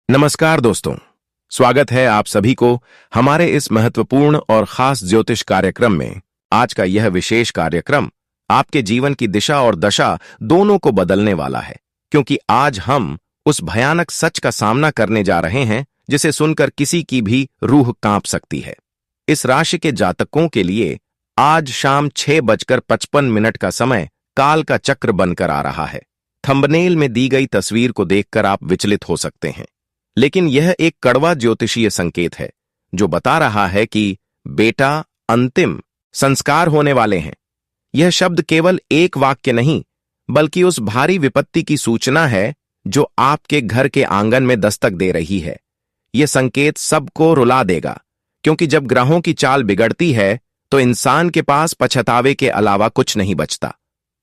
नमस्कार दोस्तों, स्वागत है आप सभी को हमारे इस महत्वपूर्ण और खास ज्योतिष कार्यक्रम में। आज का यह विशेष कार्यक्रम आपके जीवन की दिशा और दशा दोनों को बदलने वाला है, क्योंकि आज हम उस भयानक सच का सामना करने जा रहे हैं जिसे सुनकर किसी की भी रूह कांप सकती है। इस राशि के जातकों के लिए आज शाम 6:55 का समय काल का चक्र बनकर आ रहा है। थंबनेल में दी गई तस्वीर को देखकर आप विचलित हो सकते हैं, लेकिन यह एक कड़वा ज्योतिषीय संकेत है जो बता रहा है कि बेटा, अंतिम संस्कार होने वाले हैं। यह शब्द केवल एक वाक्य नहीं, बल्कि उस भारी विपत्ति की सूचना है जो आपके घर के आंगन में दस्तक दे रही है। यह संकेत सबको रुला देगा, क्योंकि जब ग्रहों की चाल बिगड़ती है तो इंसान के पास पछतावे के अलावा कुछ नहीं बचता।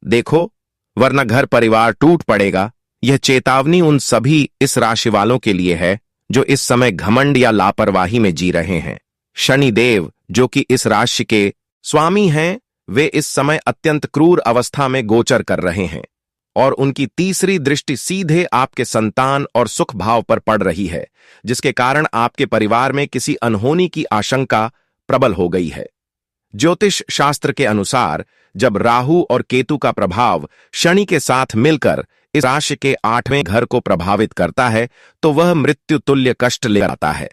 देखो, वरना घर परिवार टूट पड़ेगा। यह चेतावनी उन सभी इस राशि वालों के लिए है जो इस समय घमंड या लापरवाही में जी रहे हैं। शनिदेव, जो कि इस राशि के स्वामी हैं, वे इस समय अत्यंत क्रूर अवस्था में गोचर कर रहे हैं और उनकी तीसरी दृष्टि सीधे आपके संतान और सुख भाव पर पड़ रही है, जिसके कारण आपके परिवार में किसी अनहोनी की आशंका प्रबल हो गई है। ज्योतिष शास्त्र के अनुसार जब राहु और केतु का प्रभाव शनि के साथ मिलकर इस राशि के 8वें घर को प्रभावित करता है तो वह मृत्यु तुल्य कष्ट ले आता है।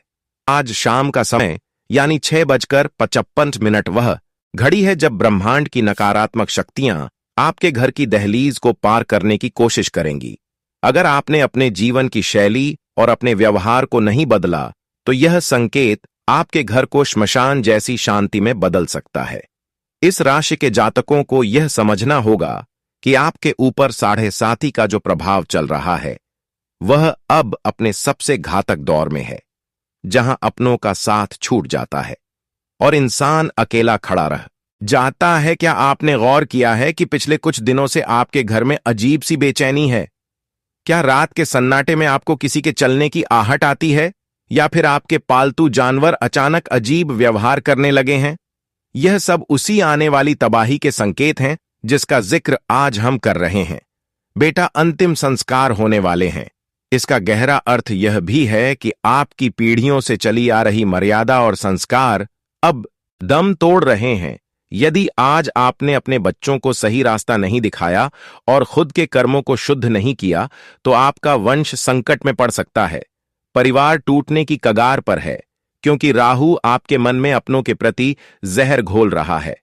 आज शाम का समय यानी 6:55 वह घड़ी है जब ब्रह्मांड की नकारात्मक शक्तियां आपके घर की दहलीज को पार करने की कोशिश करेंगी। अगर आपने अपने जीवन की शैली और अपने व्यवहार को नहीं बदला तो यह संकेत आपके घर को श्मशान जैसी शांति में बदल सकता है। इस राशि के जातकों को यह समझना होगा कि आपके ऊपर 7.5 का जो प्रभाव चल रहा है वह अब अपने सबसे घातक दौर में है, जहां अपनों का साथ छूट जाता है और इंसान अकेला खड़ा रह जाता है। क्या आपने गौर किया है कि पिछले कुछ दिनों से आपके घर में अजीब सी बेचैनी है? क्या रात के सन्नाटे में आपको किसी के चलने की आहट आती है, या फिर आपके पालतू जानवर अचानक अजीब व्यवहार करने लगे हैं? यह सब उसी आने वाली तबाही के संकेत हैं जिसका जिक्र आज हम कर रहे हैं। बेटा, अंतिम संस्कार होने वाले हैं। इसका गहरा अर्थ यह भी है कि आपकी पीढ़ियों से चली आ रही मर्यादा और संस्कार अब दम तोड़ रहे हैं। यदि आज आपने अपने बच्चों को सही रास्ता नहीं दिखाया और खुद के कर्मों को शुद्ध नहीं किया तो आपका वंश संकट में पड़ सकता है। परिवार टूटने की कगार पर है, क्योंकि राहु आपके मन में अपनों के प्रति जहर घोल रहा है।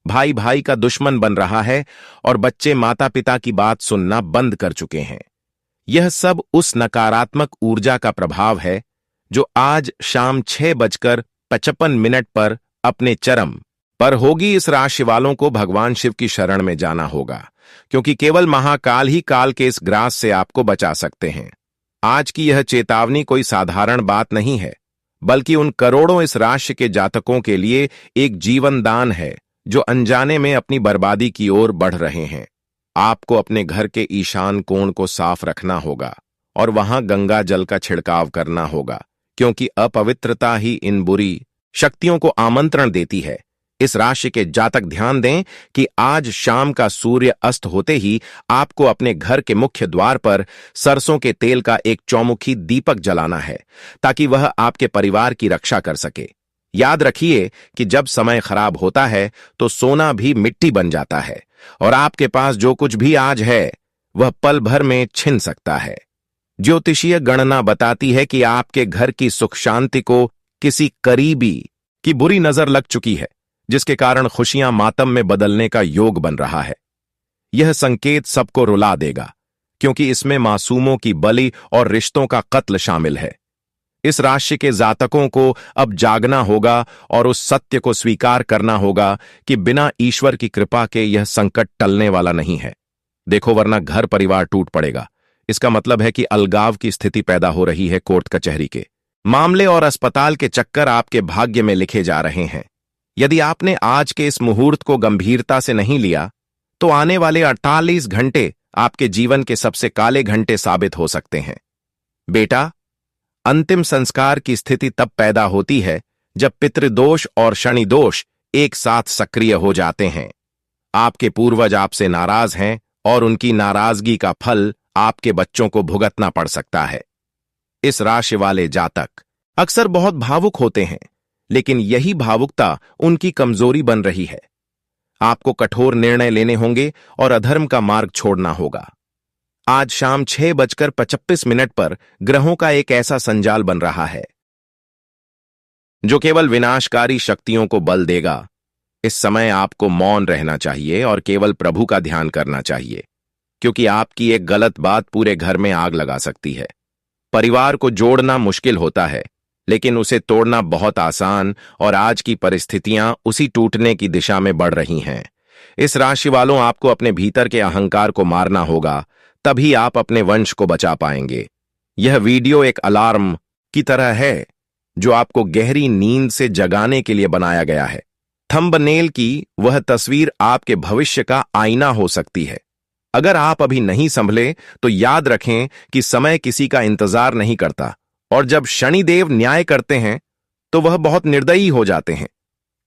भाई भाई का दुश्मन बन रहा है और बच्चे माता पिता की बात सुनना बंद कर चुके हैं। यह सब उस नकारात्मक ऊर्जा का प्रभाव है जो आज शाम 6:55 पर अपने चरम पर होगी। इस राशि वालों को भगवान शिव की शरण में जाना होगा, क्योंकि केवल महाकाल ही काल के इस ग्रास से आपको बचा सकते हैं। आज की यह चेतावनी कोई साधारण बात नहीं है, बल्कि उन करोड़ों इस राशि के जातकों के लिए एक जीवन दान है जो अनजाने में अपनी बर्बादी की ओर बढ़ रहे हैं। आपको अपने घर के ईशान कोण को साफ रखना होगा और वहां गंगा जल का छिड़काव करना होगा, क्योंकि अपवित्रता ही इन बुरी शक्तियों को आमंत्रण देती है। इस राशि के जातक ध्यान दें कि आज शाम का सूर्य अस्त होते ही आपको अपने घर के मुख्य द्वार पर सरसों के तेल का एक चौमुखी दीपक जलाना है, ताकि वह आपके परिवार की रक्षा कर सके। याद रखिए कि जब समय खराब होता है तो सोना भी मिट्टी बन जाता है और आपके पास जो कुछ भी आज है वह पल भर में छिन सकता है। ज्योतिषीय गणना बताती है कि आपके घर की सुख शांति को किसी करीबी की बुरी नजर लग चुकी है, जिसके कारण खुशियां मातम में बदलने का योग बन रहा है। यह संकेत सबको रुला देगा, क्योंकि इसमें मासूमों की बलि और रिश्तों का कत्ल शामिल है। इस राशि के जातकों को अब जागना होगा और उस सत्य को स्वीकार करना होगा कि बिना ईश्वर की कृपा के यह संकट टलने वाला नहीं है। देखो, वरना घर परिवार टूट पड़ेगा। इसका मतलब है कि अलगाव की स्थिति पैदा हो रही है। कोर्ट कचहरी के मामले और अस्पताल के चक्कर आपके भाग्य में लिखे जा रहे हैं। यदि आपने आज के इस मुहूर्त को गंभीरता से नहीं लिया तो आने वाले 48 घंटे आपके जीवन के सबसे काले घंटे साबित हो सकते हैं। बेटा, अंतिम संस्कार की स्थिति तब पैदा होती है जब पितृदोष और शनि दोष एक साथ सक्रिय हो जाते हैं। आपके पूर्वज आपसे नाराज हैं और उनकी नाराजगी का फल आपके बच्चों को भुगतना पड़ सकता है। इस राशि वाले जातक अक्सर बहुत भावुक होते हैं, लेकिन यही भावुकता उनकी कमजोरी बन रही है। आपको कठोर निर्णय लेने होंगे और अधर्म का मार्ग छोड़ना होगा। आज शाम 6:25 पर ग्रहों का एक ऐसा संजाल बन रहा है जो केवल विनाशकारी शक्तियों को बल देगा। इस समय आपको मौन रहना चाहिए और केवल प्रभु का ध्यान करना चाहिए, क्योंकि आपकी एक गलत बात पूरे घर में आग लगा सकती है। परिवार को जोड़ना मुश्किल होता है, लेकिन उसे तोड़ना बहुत आसान, और आज की परिस्थितियां उसी टूटने की दिशा में बढ़ रही हैं। इस राशि वालों, आपको अपने भीतर के अहंकार को मारना होगा, तभी आप अपने वंश को बचा पाएंगे। यह वीडियो एक अलार्म की तरह है जो आपको गहरी नींद से जगाने के लिए बनाया गया है। थंबनेल की वह तस्वीर आपके भविष्य का आईना हो सकती है। अगर आप अभी नहीं संभले तो याद रखें कि समय किसी का इंतजार नहीं करता, और जब शनिदेव न्याय करते हैं तो वह बहुत निर्दयी हो जाते हैं।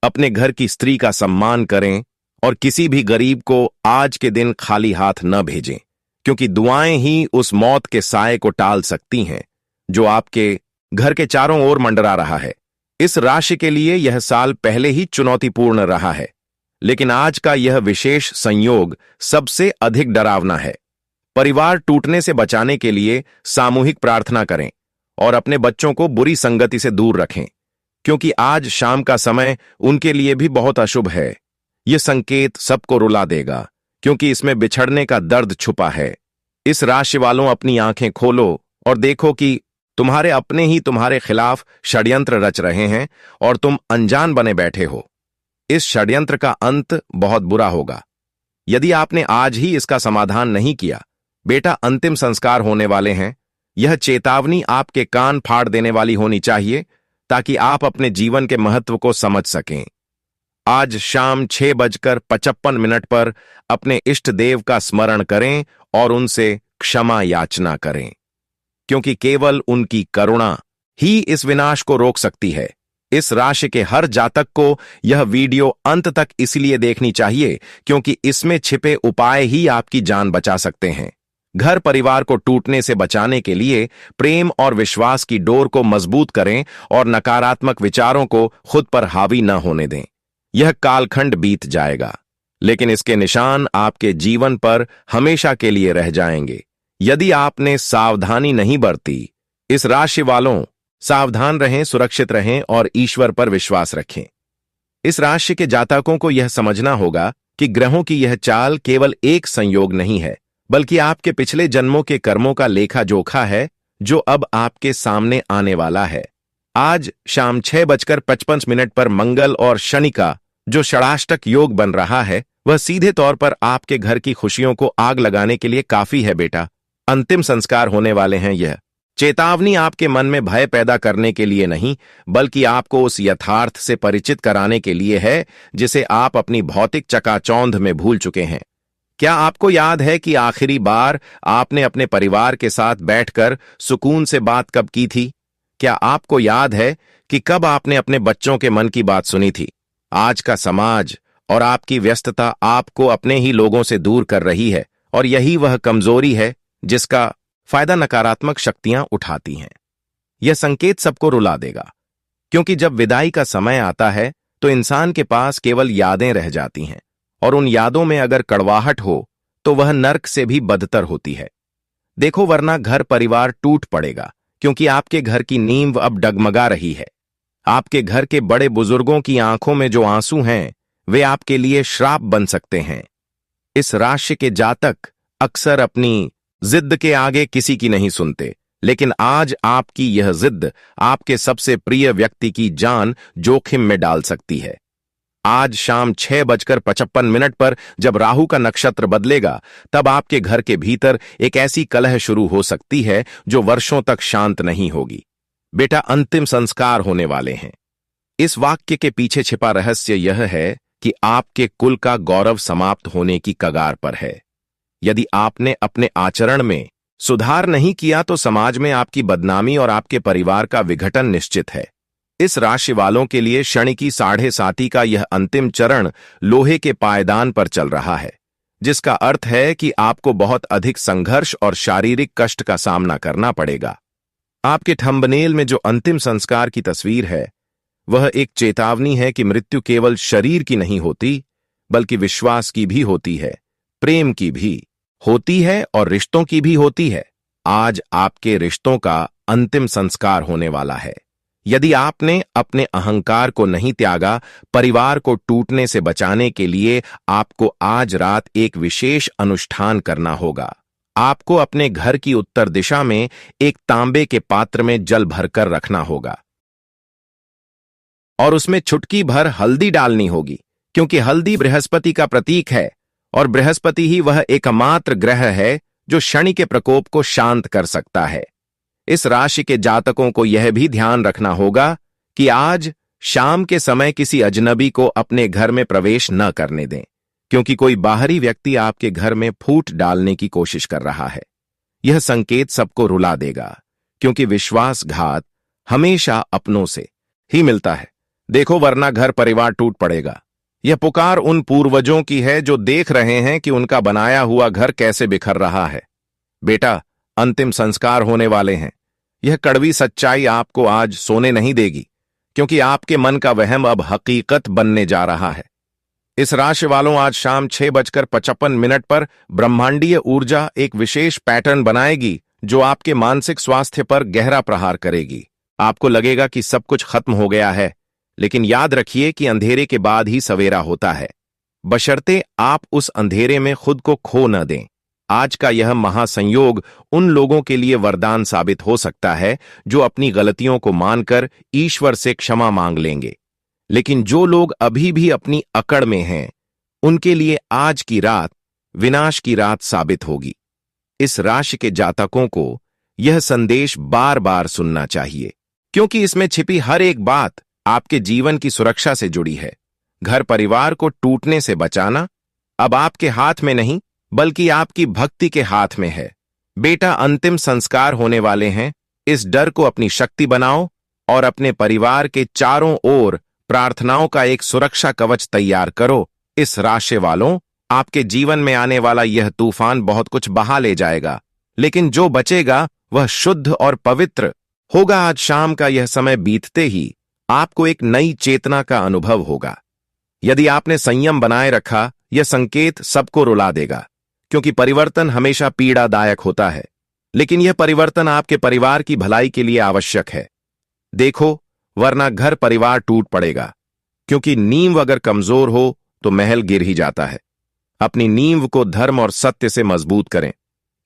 अपने घर की स्त्री का सम्मान करें और किसी भी गरीब को आज के दिन खाली हाथ न भेजें, क्योंकि दुआएं ही उस मौत के साए को टाल सकती हैं जो आपके घर के चारों ओर मंडरा रहा है। इस राशि के लिए यह साल पहले ही चुनौतीपूर्ण रहा है, लेकिन आज का यह विशेष संयोग सबसे अधिक डरावना है। परिवार टूटने से बचाने के लिए सामूहिक प्रार्थना करें और अपने बच्चों को बुरी संगति से दूर रखें, क्योंकि आज शाम का समय उनके लिए भी बहुत अशुभ है। यह संकेत सबको रुला देगा, क्योंकि इसमें बिछड़ने का दर्द छुपा है। इस राशि वालों, अपनी आंखें खोलो और देखो कि तुम्हारे अपने ही तुम्हारे खिलाफ षड्यंत्र रच रहे हैं और तुम अनजान बने बैठे हो। इस षड्यंत्र का अंत बहुत बुरा होगा यदि आपने आज ही इसका समाधान नहीं किया। बेटा, अंतिम संस्कार होने वाले हैं। यह चेतावनी आपके कान फाड़ देने वाली होनी चाहिए, ताकि आप अपने जीवन के महत्व को समझ सकें। आज शाम 6:55 पर अपने इष्ट देव का स्मरण करें और उनसे क्षमा याचना करें, क्योंकि केवल उनकी करुणा ही इस विनाश को रोक सकती है। इस राशि के हर जातक को यह वीडियो अंत तक इसलिए देखनी चाहिए क्योंकि इसमें छिपे उपाय ही आपकी जान बचा सकते हैं। घर परिवार को टूटने से बचाने के लिए प्रेम और विश्वास की डोर को मजबूत करें और नकारात्मक विचारों को खुद पर हावी न होने दें। यह कालखंड बीत जाएगा, लेकिन इसके निशान आपके जीवन पर हमेशा के लिए रह जाएंगे यदि आपने सावधानी नहीं बरती। इस राशि वालों, सावधान रहें, सुरक्षित रहें और ईश्वर पर विश्वास रखें। इस राशि के जातकों को यह समझना होगा कि ग्रहों की यह चाल केवल एक संयोग नहीं है, बल्कि आपके पिछले जन्मों के कर्मों का लेखा जोखा है जो अब आपके सामने आने वाला है। आज शाम 6:55 पर मंगल और शनि का जो षडाष्टक योग बन रहा है, वह सीधे तौर पर आपके घर की खुशियों को आग लगाने के लिए काफी है। बेटा, अंतिम संस्कार होने वाले हैं। यह चेतावनी आपके मन में भय पैदा करने के लिए नहीं, बल्कि आपको उस यथार्थ से परिचित कराने के लिए है जिसे आप अपनी भौतिक चकाचौंध में भूल चुके हैं। क्या आपको याद है कि आखिरी बार आपने अपने परिवार के साथ बैठकर सुकून से बात कब की थी? क्या आपको याद है कि कब आपने अपने बच्चों के मन की बात सुनी थी? आज का समाज और आपकी व्यस्तता आपको अपने ही लोगों से दूर कर रही है, और यही वह कमजोरी है जिसका फायदा नकारात्मक शक्तियां उठाती हैं। यह संकेत सबको रुला देगा, क्योंकि जब विदाई का समय आता है तो इंसान के पास केवल यादें रह जाती हैं, और उन यादों में अगर कड़वाहट हो तो वह नर्क से भी बदतर होती है। देखो, वरना घर परिवार टूट पड़ेगा, क्योंकि आपके घर की नींव अब डगमगा रही है। आपके घर के बड़े बुजुर्गों की आंखों में जो आंसू हैं, वे आपके लिए श्राप बन सकते हैं। इस राशि के जातक अक्सर अपनी जिद के आगे किसी की नहीं सुनते, लेकिन आज आपकी यह जिद आपके सबसे प्रिय व्यक्ति की जान जोखिम में डाल सकती है। आज शाम 6:55 पर जब राहु का नक्षत्र बदलेगा, तब आपके घर के भीतर एक ऐसी कलह शुरू हो सकती है जो वर्षों तक शांत नहीं होगी। बेटा, अंतिम संस्कार होने वाले हैं। इस वाक्य के पीछे छिपा रहस्य यह है कि आपके कुल का गौरव समाप्त होने की कगार पर है। यदि आपने अपने आचरण में सुधार नहीं किया तो समाज में आपकी बदनामी और आपके परिवार का विघटन निश्चित है। इस राशि वालों के लिए शनि की 7.5 का यह अंतिम चरण लोहे के पायदान पर चल रहा है, जिसका अर्थ है कि आपको बहुत अधिक संघर्ष और शारीरिक कष्ट का सामना करना पड़ेगा। आपके थंबनेल में जो अंतिम संस्कार की तस्वीर है, वह एक चेतावनी है कि मृत्यु केवल शरीर की नहीं होती, बल्कि विश्वास की भी होती है, प्रेम की भी होती है और रिश्तों की भी होती है। आज आपके रिश्तों का अंतिम संस्कार होने वाला है। यदि आपने अपने अहंकार को नहीं त्यागा, परिवार को टूटने से बचाने के लिए आपको आज रात एक विशेष अनुष्ठान करना होगा। आपको अपने घर की उत्तर दिशा में एक तांबे के पात्र में जल भरकर रखना होगा और उसमें चुटकी भर हल्दी डालनी होगी, क्योंकि हल्दी बृहस्पति का प्रतीक है और बृहस्पति ही वह एकमात्र ग्रह है जो शनि के प्रकोप को शांत कर सकता है। इस राशि के जातकों को यह भी ध्यान रखना होगा कि आज शाम के समय किसी अजनबी को अपने घर में प्रवेश न करने दें, क्योंकि कोई बाहरी व्यक्ति आपके घर में फूट डालने की कोशिश कर रहा है। यह संकेत सबको रुला देगा, क्योंकि विश्वासघात हमेशा अपनों से ही मिलता है। देखो, वरना घर परिवार टूट पड़ेगा। यह पुकार उन पूर्वजों की है जो देख रहे हैं कि उनका बनाया हुआ घर कैसे बिखर रहा है। बेटा, अंतिम संस्कार होने वाले हैं। यह कड़वी सच्चाई आपको आज सोने नहीं देगी, क्योंकि आपके मन का वहम अब हकीकत बनने जा रहा है। इस राशि वालों, आज शाम 6:55 पर ब्रह्मांडीय ऊर्जा एक विशेष पैटर्न बनाएगी जो आपके मानसिक स्वास्थ्य पर गहरा प्रहार करेगी। आपको लगेगा कि सब कुछ खत्म हो गया है, लेकिन याद रखिए कि अंधेरे के बाद ही सवेरा होता है, बशर्ते आप उस अंधेरे में खुद को खो न दें। आज का यह महासंयोग उन लोगों के लिए वरदान साबित हो सकता है जो अपनी गलतियों को मानकर ईश्वर से क्षमा मांग लेंगे, लेकिन जो लोग अभी भी अपनी अकड़ में हैं, उनके लिए आज की रात विनाश की रात साबित होगी। इस राशि के जातकों को यह संदेश बार बार सुनना चाहिए, क्योंकि इसमें छिपी हर एक बात आपके जीवन की सुरक्षा से जुड़ी है। घर परिवार को टूटने से बचाना अब आपके हाथ में नहीं, बल्कि आपकी भक्ति के हाथ में है। बेटा, अंतिम संस्कार होने वाले हैं। इस डर को अपनी शक्ति बनाओ और अपने परिवार के चारों ओर प्रार्थनाओं का एक सुरक्षा कवच तैयार करो। इस राशि वालों, आपके जीवन में आने वाला यह तूफान बहुत कुछ बहा ले जाएगा, लेकिन जो बचेगा वह शुद्ध और पवित्र होगा। आज शाम का यह समय बीतते ही आपको एक नई चेतना का अनुभव होगा। यदि आपने संयम बनाए रखा, यह संकेत सबको रुला देगा, क्योंकि परिवर्तन हमेशा पीड़ादायक होता है, लेकिन यह परिवर्तन आपके परिवार की भलाई के लिए आवश्यक है। देखो, वरना घर परिवार टूट पड़ेगा, क्योंकि नींव अगर कमजोर हो तो महल गिर ही जाता है। अपनी नींव को धर्म और सत्य से मजबूत करें।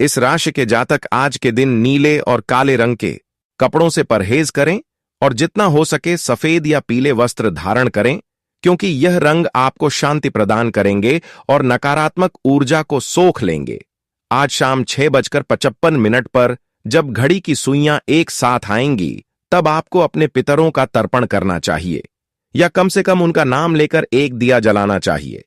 इस राशि के जातक आज के दिन नीले और काले रंग के कपड़ों से परहेज करें और जितना हो सके सफेद या पीले वस्त्र धारण करें, क्योंकि यह रंग आपको शांति प्रदान करेंगे और नकारात्मक ऊर्जा को सोख लेंगे। आज शाम 6:55 पर जब घड़ी की सुइयां एक साथ आएंगी, तब आपको अपने पितरों का तर्पण करना चाहिए, या कम से कम उनका नाम लेकर एक दिया जलाना चाहिए,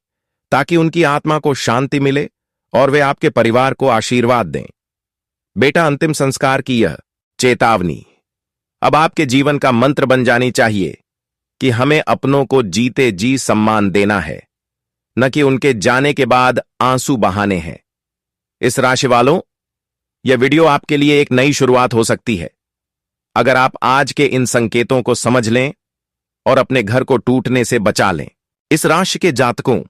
ताकि उनकी आत्मा को शांति मिले और वे आपके परिवार को आशीर्वाद दें। बेटा, अंतिम संस्कार की यह चेतावनी अब आपके जीवन का मंत्र बन जानी चाहिए कि हमें अपनों को जीते जी सम्मान देना है, न कि उनके जाने के बाद आंसू बहाने हैं। इस राशि वालों, यह वीडियो आपके लिए एक नई शुरुआत हो सकती है। अगर आप आज के इन संकेतों को समझ लें और अपने घर को टूटने से बचा लें। इस राशि के जातकों,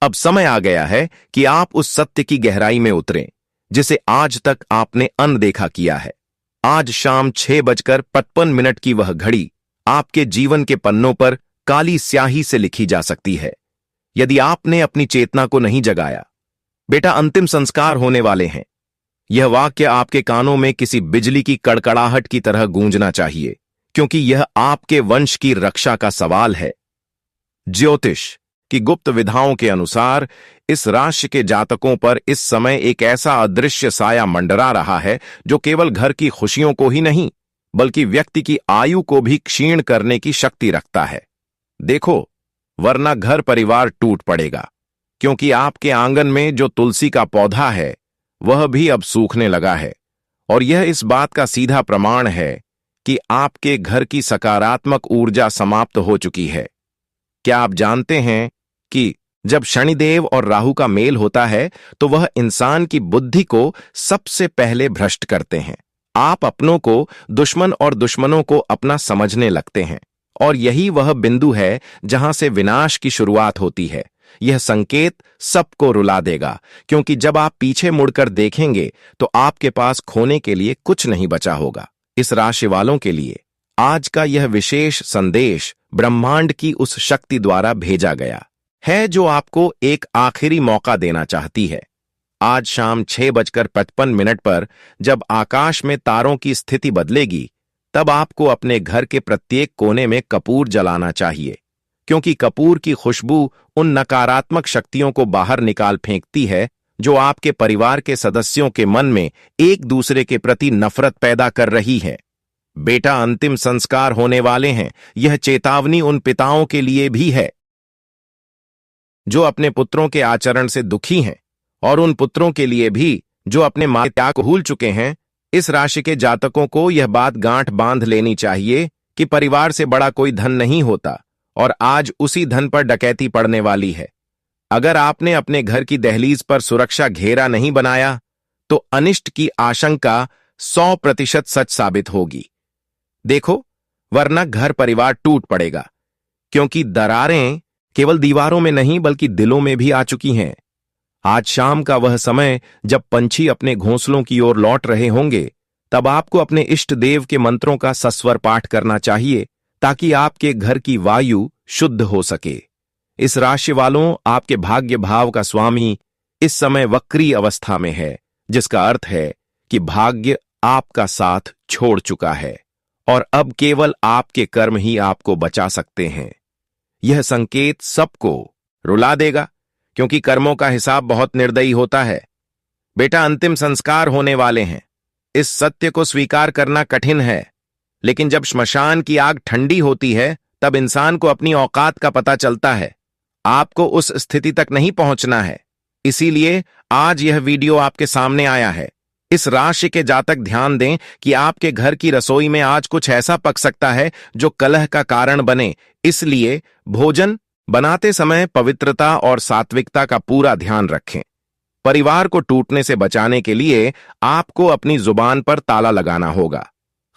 अब समय आ गया है कि आप उस सत्य की गहराई में उतरें जिसे आज तक आपने अनदेखा किया है। आज शाम 6:55 की वह घड़ी आपके जीवन के पन्नों पर काली स्याही से लिखी जा सकती है, यदि आपने अपनी चेतना को नहीं जगाया। बेटा, अंतिम संस्कार होने वाले हैं। यह वाक्य आपके कानों में किसी बिजली की कड़कड़ाहट की तरह गूंजना चाहिए, क्योंकि यह आपके वंश की रक्षा का सवाल है। ज्योतिष की गुप्त विधाओं के अनुसार इस राशि के जातकों पर इस समय एक ऐसा अदृश्य साया मंडरा रहा है जो केवल घर की खुशियों को ही नहीं, बल्कि व्यक्ति की आयु को भी क्षीण करने की शक्ति रखता है। देखो, वरना घर परिवार टूट पड़ेगा, क्योंकि आपके आंगन में जो तुलसी का पौधा है वह भी अब सूखने लगा है, और यह इस बात का सीधा प्रमाण है कि आपके घर की सकारात्मक ऊर्जा समाप्त हो चुकी है। क्या आप जानते हैं कि जब शनिदेव और राहु का मेल होता है तो वह इंसान की बुद्धि को सबसे पहले भ्रष्ट करते हैं। आप अपनों को दुश्मन और दुश्मनों को अपना समझने लगते हैं, और यही वह बिंदु है जहां से विनाश की शुरुआत होती है। यह संकेत सबको रुला देगा, क्योंकि जब आप पीछे मुड़कर देखेंगे तो आपके पास खोने के लिए कुछ नहीं बचा होगा। इस राशि वालों के लिए आज का यह विशेष संदेश ब्रह्मांड की उस शक्ति द्वारा भेजा गया है जो आपको एक आखिरी मौका देना चाहती है। आज शाम 6:55 पर जब आकाश में तारों की स्थिति बदलेगी, तब आपको अपने घर के प्रत्येक कोने में कपूर जलाना चाहिए, क्योंकि कपूर की खुशबू उन नकारात्मक शक्तियों को बाहर निकाल फेंकती है जो आपके परिवार के सदस्यों के मन में एक दूसरे के प्रति नफरत पैदा कर रही है। बेटा, अंतिम संस्कार होने वाले हैं। यह चेतावनी उन पिताओं के लिए भी है जो अपने पुत्रों के आचरण से दुखी हैं, और उन पुत्रों के लिए भी जो अपने माता पिता को भूल चुके हैं। इस राशि के जातकों को यह बात गांठ बांध लेनी चाहिए कि परिवार से बड़ा कोई धन नहीं होता, और आज उसी धन पर डकैती पड़ने वाली है। अगर आपने अपने घर की दहलीज पर सुरक्षा घेरा नहीं बनाया, तो अनिष्ट की आशंका 100% सच साबित होगी। देखो, वरना घर परिवार टूट पड़ेगा, क्योंकि दरारें केवल दीवारों में नहीं बल्कि दिलों में भी आ चुकी हैं। आज शाम का वह समय जब पंछी अपने घोंसलों की ओर लौट रहे होंगे, तब आपको अपने इष्ट देव के मंत्रों का सस्वर पाठ करना चाहिए, ताकि आपके घर की वायु शुद्ध हो सके। इस राशि वालों, आपके भाग्य भाव का स्वामी इस समय वक्री अवस्था में है, जिसका अर्थ है कि भाग्य आपका साथ छोड़ चुका है और अब केवल आपके कर्म ही आपको बचा सकते हैं। यह संकेत सबको रुला देगा, क्योंकि कर्मों का हिसाब बहुत निर्दयी होता है। बेटा, अंतिम संस्कार होने वाले हैं। इस सत्य को स्वीकार करना कठिन है, लेकिन जब श्मशान की आग ठंडी होती है, तब इंसान को अपनी औकात का पता चलता है। आपको उस स्थिति तक नहीं पहुंचना है, इसीलिए आज यह वीडियो आपके सामने आया है। इस राशि के जातक ध्यान दें कि आपके घर की रसोई में आज कुछ ऐसा पक सकता है जो कलह का कारण बने, इसलिए भोजन बनाते समय पवित्रता और सात्विकता का पूरा ध्यान रखें। परिवार को टूटने से बचाने के लिए आपको अपनी जुबान पर ताला लगाना होगा,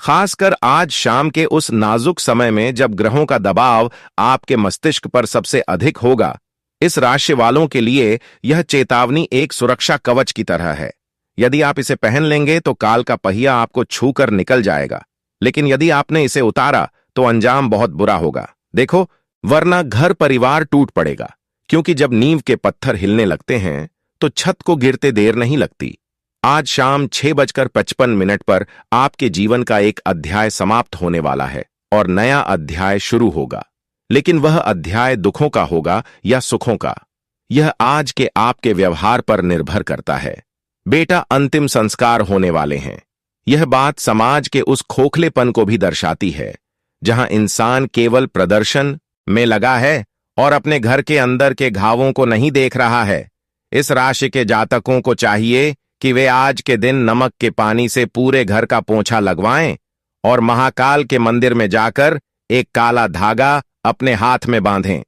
खासकर आज शाम के उस नाजुक समय में जब ग्रहों का दबाव आपके मस्तिष्क पर सबसे अधिक होगा। इस राशि वालों के लिए यह चेतावनी एक सुरक्षा कवच की तरह है। यदि आप इसे पहन लेंगे तो काल का पहिया आपको छूकर निकल जाएगा, लेकिन यदि आपने इसे उतारा तो अंजाम बहुत बुरा होगा। देखो, वरना घर परिवार टूट पड़ेगा, क्योंकि जब नींव के पत्थर हिलने लगते हैं तो छत को गिरते देर नहीं लगती। आज शाम 6:55 पर आपके जीवन का एक अध्याय समाप्त होने वाला है और नया अध्याय शुरू होगा, लेकिन वह अध्याय दुखों का होगा या सुखों का, यह आज के आपके व्यवहार पर निर्भर करता है। बेटा, अंतिम संस्कार होने वाले हैं। यह बात समाज के उस खोखलेपन को भी दर्शाती है जहां इंसान केवल प्रदर्शन में लगा है और अपने घर के अंदर के घावों को नहीं देख रहा है। इस राशि के जातकों को चाहिए कि वे आज के दिन नमक के पानी से पूरे घर का पोंछा लगवाएं और महाकाल के मंदिर में जाकर एक काला धागा अपने हाथ में बांधें।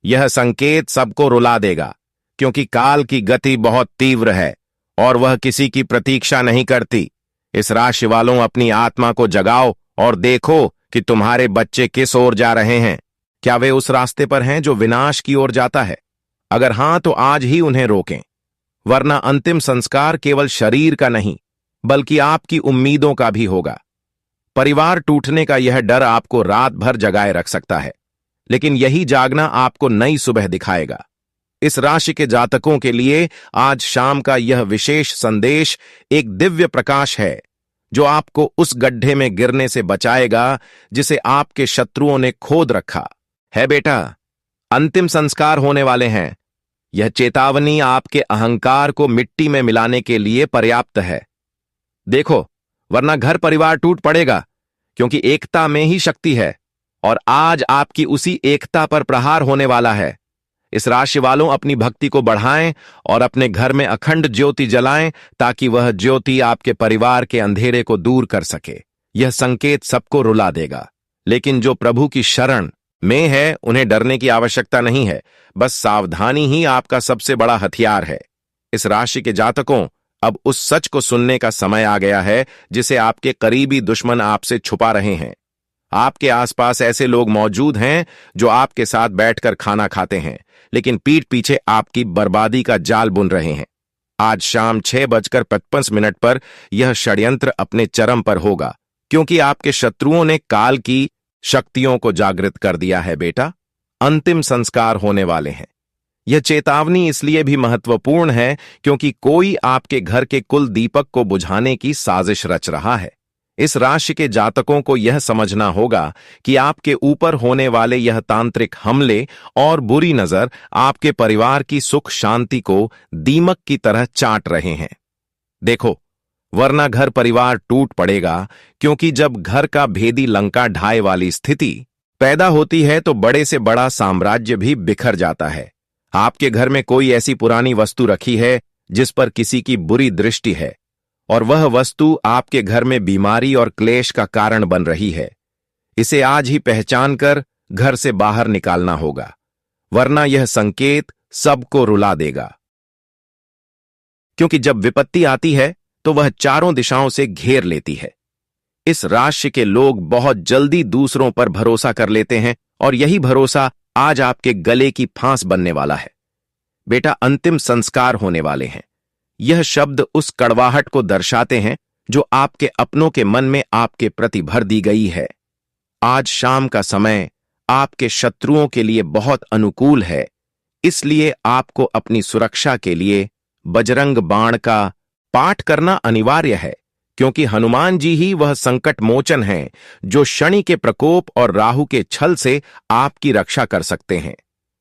यह संकेत सबको रुला देगा, क्योंकि काल की गति बहुत तीव्र है और वह किसी की प्रतीक्षा नहीं करती। इस राशि वालों, अपनी आत्मा को जगाओ और देखो कि तुम्हारे बच्चे किस ओर जा रहे हैं। क्या वे उस रास्ते पर हैं जो विनाश की ओर जाता है? अगर हां, तो आज ही उन्हें रोकें, वरना अंतिम संस्कार केवल शरीर का नहीं बल्कि आपकी उम्मीदों का भी होगा। परिवार टूटने का यह डर आपको रात भर जगाए रख सकता है, लेकिन यही जागना आपको नई सुबह दिखाएगा। इस राशि के जातकों के लिए आज शाम का यह विशेष संदेश एक दिव्य प्रकाश है जो आपको उस गड्ढे में गिरने से बचाएगा जिसे आपके शत्रुओं ने खोद रखा है। बेटा, अंतिम संस्कार होने वाले हैं। यह चेतावनी आपके अहंकार को मिट्टी में मिलाने के लिए पर्याप्त है। देखो, वरना घर परिवार टूट पड़ेगा, क्योंकि एकता में ही शक्ति है और आज आपकी उसी एकता पर प्रहार होने वाला है। इस राशि वालों, अपनी भक्ति को बढ़ाएं और अपने घर में अखंड ज्योति जलाएं, ताकि वह ज्योति आपके परिवार के अंधेरे को दूर कर सके। यह संकेत सबको रुला देगा, लेकिन जो प्रभु की शरण में है उन्हें डरने की आवश्यकता नहीं है। बस सावधानी ही आपका सबसे बड़ा हथियार है। इस राशि के जातकों, अब उस सच को सुनने का समय आ गया है जिसे आपके करीबी दुश्मन आपसे छुपा रहे हैं। आपके आसपास ऐसे लोग मौजूद हैं जो आपके साथ बैठकर खाना खाते हैं, लेकिन पीठ पीछे आपकी बर्बादी का जाल बुन रहे हैं। आज शाम 6:55 पर यह षड्यंत्र अपने चरम पर होगा, क्योंकि आपके शत्रुओं ने काल की शक्तियों को जागृत कर दिया है। बेटा, अंतिम संस्कार होने वाले हैं। यह चेतावनी इसलिए भी महत्वपूर्ण है क्योंकि कोई आपके घर के कुल दीपक को बुझाने की साजिश रच रहा है। इस राशि के जातकों को यह समझना होगा कि आपके ऊपर होने वाले यह तांत्रिक हमले और बुरी नजर आपके परिवार की सुख शांति को दीमक की तरह चाट रहे हैं। देखो, वरना घर परिवार टूट पड़ेगा, क्योंकि जब घर का भेदी लंका ढाए वाली स्थिति पैदा होती है तो बड़े से बड़ा साम्राज्य भी बिखर जाता है। आपके घर में कोई ऐसी पुरानी वस्तु रखी है जिस पर किसी की बुरी दृष्टि है, और वह वस्तु आपके घर में बीमारी और क्लेश का कारण बन रही है। इसे आज ही पहचान कर घर से बाहर निकालना होगा, वरना यह संकेत सबको रुला देगा। क्योंकि जब विपत्ति आती है तो वह चारों दिशाओं से घेर लेती है। इस राशि के लोग बहुत जल्दी दूसरों पर भरोसा कर लेते हैं, और यही भरोसा आज आपके गले की फांस बनने वाला है। बेटा, अंतिम संस्कार होने वाले हैं। यह शब्द उस कड़वाहट को दर्शाते हैं जो आपके अपनों के मन में आपके प्रति भर दी गई है। आज शाम का समय आपके शत्रुओं के लिए बहुत अनुकूल है, इसलिए आपको अपनी सुरक्षा के लिए बजरंग बाण का पाठ करना अनिवार्य है, क्योंकि हनुमान जी ही वह संकट मोचन हैं जो शनि के प्रकोप और राहु के छल से आपकी रक्षा कर सकते हैं।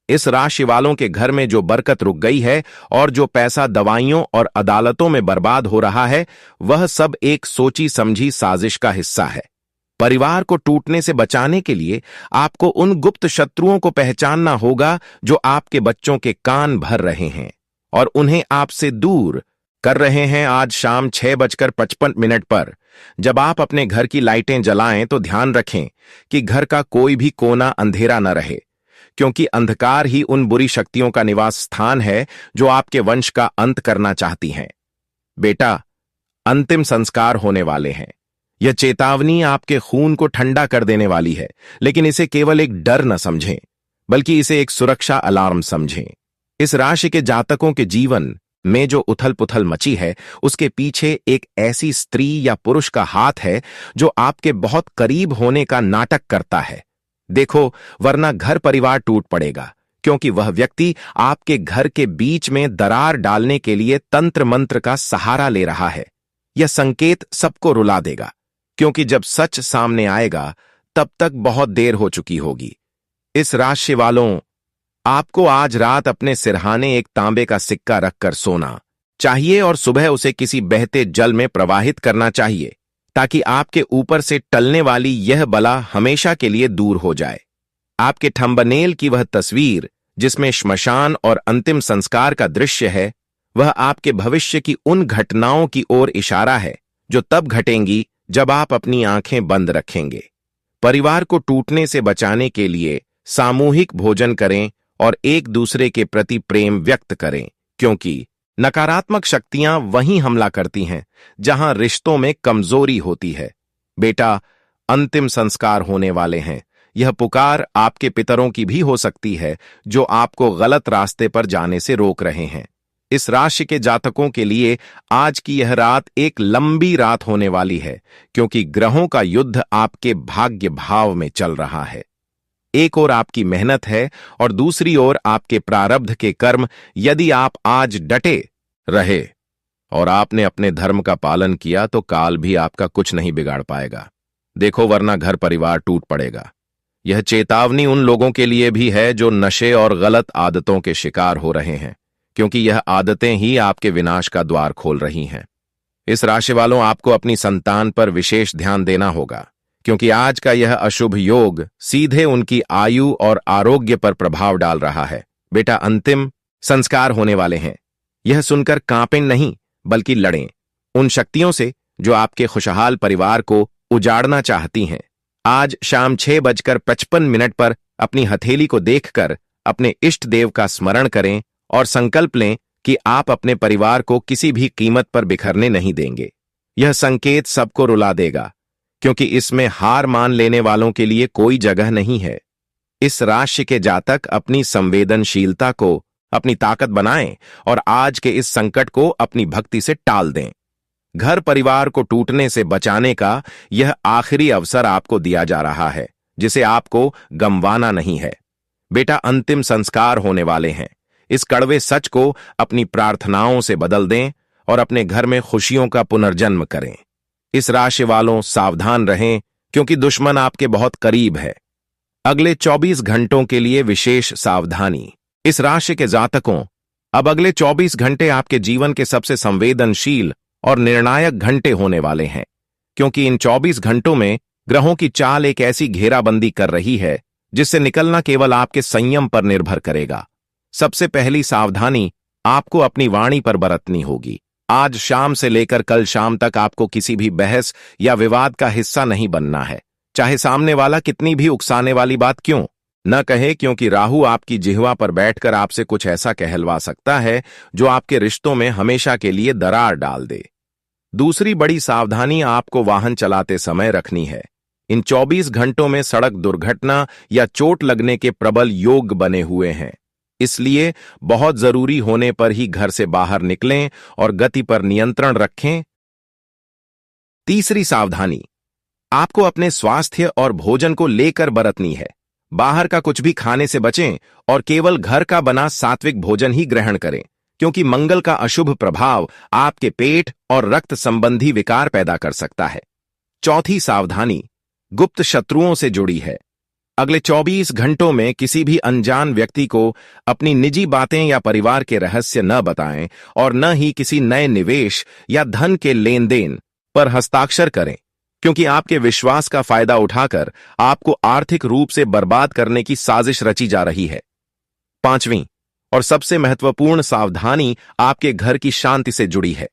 इस राशि वालों के घर में जो बरकत रुक गई है और जो पैसा दवाइयों और अदालतों में बर्बाद हो रहा है, वह सब एक सोची समझी साजिश का हिस्सा है। परिवार को टूटने से बचाने के लिए आपको उन गुप्त शत्रुओं को पहचानना होगा जो आपके बच्चों के कान भर रहे हैं और उन्हें आपसे दूर कर रहे हैं। आज शाम 6:55 पर जब आप अपने घर की लाइटें जलाएं तो ध्यान रखें कि घर का कोई भी कोना अंधेरा न रहे, क्योंकि अंधकार ही उन बुरी शक्तियों का निवास स्थान है जो आपके वंश का अंत करना चाहती हैं। बेटा, अंतिम संस्कार होने वाले हैं। यह चेतावनी आपके खून को ठंडा कर देने वाली है, लेकिन इसे केवल एक डर न समझें, बल्कि इसे एक सुरक्षा अलार्म समझें। इस राशि के जातकों के जीवन में जो उथल पुथल मची है, उसके पीछे एक ऐसी स्त्री या पुरुष का हाथ है जो आपके बहुत करीब होने का नाटक करता है। देखो, वरना घर परिवार टूट पड़ेगा, क्योंकि वह व्यक्ति आपके घर के बीच में दरार डालने के लिए तंत्र मंत्र का सहारा ले रहा है। यह संकेत सबको रुला देगा, क्योंकि जब सच सामने आएगा तब तक बहुत देर हो चुकी होगी। इस राशि वालों, आपको आज रात अपने सिरहाने एक तांबे का सिक्का रखकर सोना चाहिए और सुबह उसे किसी बहते जल में प्रवाहित करना चाहिए, ताकि आपके ऊपर से टलने वाली यह बला हमेशा के लिए दूर हो जाए। आपके थंबनेल की वह तस्वीर जिसमें श्मशान और अंतिम संस्कार का दृश्य है, वह आपके भविष्य की उन घटनाओं की ओर इशारा है जो तब घटेंगी जब आप अपनी आंखें बंद रखेंगे। परिवार को टूटने से बचाने के लिए सामूहिक भोजन करें और एक दूसरे के प्रति प्रेम व्यक्त करें, क्योंकि नकारात्मक शक्तियां वहीं हमला करती हैं जहां रिश्तों में कमजोरी होती है। बेटा, अंतिम संस्कार होने वाले हैं। यह पुकार आपके पितरों की भी हो सकती है जो आपको गलत रास्ते पर जाने से रोक रहे हैं। इस राशि के जातकों के लिए आज की यह रात एक लंबी रात होने वाली है, क्योंकि ग्रहों का युद्ध आपके भाग्य भाव में चल रहा है। एक ओर आपकी मेहनत है और दूसरी ओर आपके प्रारब्ध के कर्म। यदि आप आज डटे रहे और आपने अपने धर्म का पालन किया तो काल भी आपका कुछ नहीं बिगाड़ पाएगा। देखो, वरना घर परिवार टूट पड़ेगा। यह चेतावनी उन लोगों के लिए भी है जो नशे और गलत आदतों के शिकार हो रहे हैं, क्योंकि यह आदतें ही आपके विनाश का द्वार खोल रही हैं। इस राशि वालों, आपको अपनी संतान पर विशेष ध्यान देना होगा, क्योंकि आज का यह अशुभ योग सीधे उनकी आयु और आरोग्य पर प्रभाव डाल रहा है। बेटा, अंतिम संस्कार होने वाले हैं। यह सुनकर कांपें नहीं, बल्कि लड़ें उन शक्तियों से जो आपके खुशहाल परिवार को उजाड़ना चाहती हैं। आज शाम 6:55 पर अपनी हथेली को देखकर अपने इष्ट देव का स्मरण करें और संकल्प लें कि आप अपने परिवार को किसी भी कीमत पर बिखरने नहीं देंगे। यह संकेत सबको रुला देगा, क्योंकि इसमें हार मान लेने वालों के लिए कोई जगह नहीं है। इस राशि के जातक अपनी संवेदनशीलता को अपनी ताकत बनाएं और आज के इस संकट को अपनी भक्ति से टाल दें। घर परिवार को टूटने से बचाने का यह आखिरी अवसर आपको दिया जा रहा है, जिसे आपको गंवाना नहीं है। बेटा, अंतिम संस्कार होने वाले हैं। इस कड़वे सच को अपनी प्रार्थनाओं से बदल दें और अपने घर में खुशियों का पुनर्जन्म करें। इस राशि वालों, सावधान रहें, क्योंकि दुश्मन आपके बहुत करीब है। अगले 24 घंटों के लिए विशेष सावधानी। इस राशि के जातकों, अब अगले 24 घंटे आपके जीवन के सबसे संवेदनशील और निर्णायक घंटे होने वाले हैं, क्योंकि इन 24 घंटों में ग्रहों की चाल एक ऐसी घेराबंदी कर रही है जिससे निकलना केवल आपके संयम पर निर्भर करेगा। सबसे पहली सावधानी आपको अपनी वाणी पर बरतनी होगी। आज शाम से लेकर कल शाम तक आपको किसी भी बहस या विवाद का हिस्सा नहीं बनना है, चाहे सामने वाला कितनी भी उकसाने वाली बात क्यों न कहे, क्योंकि राहु आपकी जिह्वा पर बैठकर आपसे कुछ ऐसा कहलवा सकता है जो आपके रिश्तों में हमेशा के लिए दरार डाल दे। दूसरी बड़ी सावधानी आपको वाहन चलाते समय रखनी है। इन 24 घंटों में सड़क दुर्घटना या चोट लगने के प्रबल योग बने हुए हैं, इसलिए बहुत जरूरी होने पर ही घर से बाहर निकलें और गति पर नियंत्रण रखें। तीसरी सावधानी आपको अपने स्वास्थ्य और भोजन को लेकर बरतनी है। बाहर का कुछ भी खाने से बचें और केवल घर का बना सात्विक भोजन ही ग्रहण करें, क्योंकि मंगल का अशुभ प्रभाव आपके पेट और रक्त संबंधी विकार पैदा कर सकता है। चौथी सावधानी गुप्त शत्रुओं से जुड़ी है। अगले 24 घंटों में किसी भी अनजान व्यक्ति को अपनी निजी बातें या परिवार के रहस्य न बताएं और न ही किसी नए निवेश या धन के लेन देन पर हस्ताक्षर करें, क्योंकि आपके विश्वास का फायदा उठाकर आपको आर्थिक रूप से बर्बाद करने की साजिश रची जा रही है। पांचवीं और सबसे महत्वपूर्ण सावधानी आपके घर की शांति से जुड़ी है।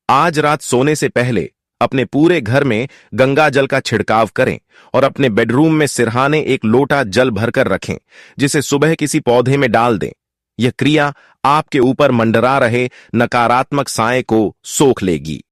आज रात सोने से पहले अपने पूरे घर में गंगा जल का छिड़काव करें और अपने बेडरूम में सिरहाने एक लोटा जल भरकर रखें, जिसे सुबह किसी पौधे में डाल दें। यह क्रिया आपके ऊपर मंडरा रहे नकारात्मक साए को सोख लेगी।